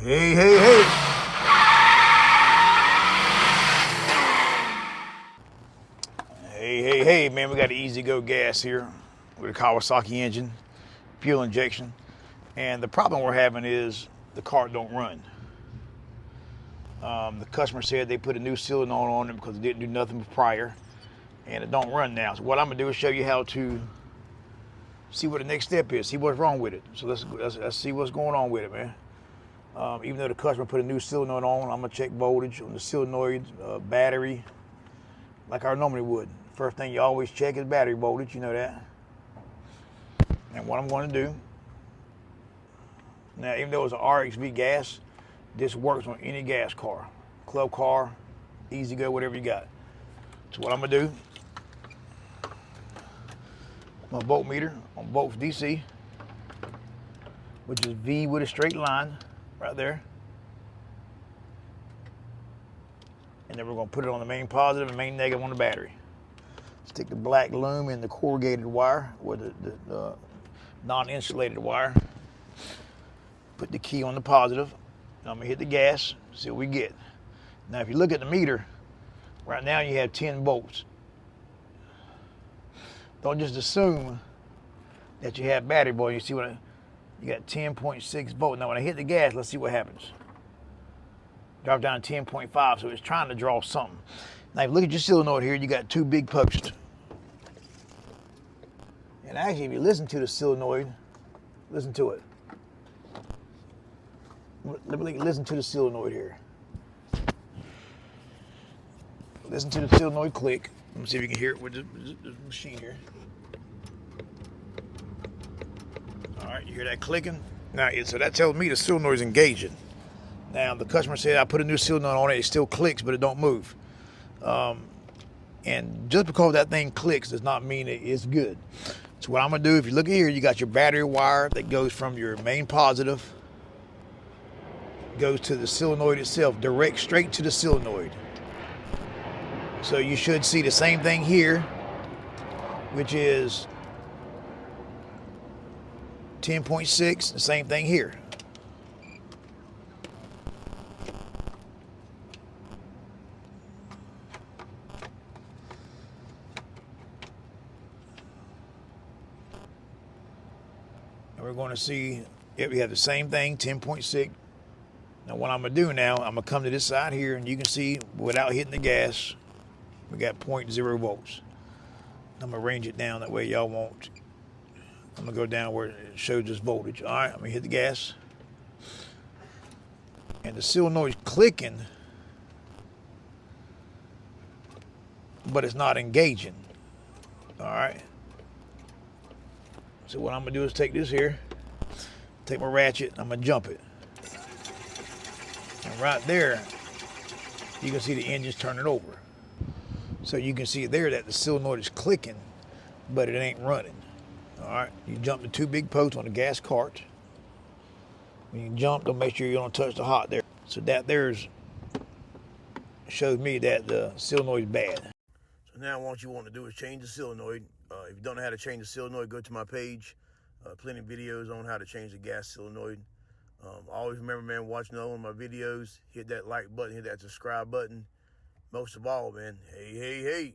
Hey, hey, hey. Hey, man, we got the EZGO gas here with a Kawasaki engine, fuel injection. And the problem we're having is the car don't run. The customer said they put a new Solenoid on it because it didn't do nothing prior, and it don't run now. So what I'm gonna do is show you how to see what the next step is, see what's wrong with it. So let's see what's going on with it, man. Even though the customer put a new solenoid on, I'm gonna check voltage on the solenoid, battery, like I normally would. First thing you always check is battery voltage, you know that. And what I'm gonna do, now even though it's an RXV gas, this works on any gas car, club car, EZGO, whatever you got. So what I'm gonna do, my voltmeter on volts DC, which is V with a straight line right there. And then we're gonna put it on the main positive and main negative on the battery. Stick the black loom in the corrugated wire or the non-insulated wire. Put the key on the positive. And I'm gonna hit the gas, see what we get. Now if you look at the meter, right now you have 10 volts. Don't just assume that you have battery voltage. You see what you got 10.6 volts. Now when I hit the gas, let's see what happens. Drop down to 10.5, so it's trying to draw something. Now if you look at your solenoid here, you got two big posts. And actually if you listen to the solenoid, listen to it. Let me listen to the solenoid here. Listen to the solenoid click. Let me see if you can hear it with the machine here. All right, you hear that clicking? Now, so that tells me the solenoid is engaging. Now, the customer said I put a new solenoid on it, it still clicks, but it don't move. And just because that thing clicks does not mean it's good. So what I'm gonna do, if you look at here, you got your battery wire that goes from your main positive, goes to the solenoid itself, direct straight to the solenoid. So you should see the same thing here, which is 10.6, the same thing here. And we're going to see if we have the same thing, 10.6. Now what I'm gonna do now, I'm gonna come to this side here and you can see without hitting the gas, we got 0.0 volts. I'm gonna range it down that way y'all won't. I'm gonna go down where it shows this voltage. All right, I'm gonna hit the gas. And the solenoid's clicking, but it's not engaging. All right. So what I'm gonna do is take this here, take my ratchet, I'm gonna jump it. And right there, you can see the engine's turning over. So you can see there that the solenoid is clicking, but it ain't running. All right, you jump the two big posts on the gas cart. When you jump, don't make sure you don't touch the hot there. So that there's shows me that the solenoid is bad. So now what you want to do is change the solenoid. If you don't know how to change the solenoid, go to my page. Plenty of videos on how to change the gas solenoid. Always remember, man, watching all of my videos, hit that like button, hit that subscribe button. Most of all, man, hey, hey, hey.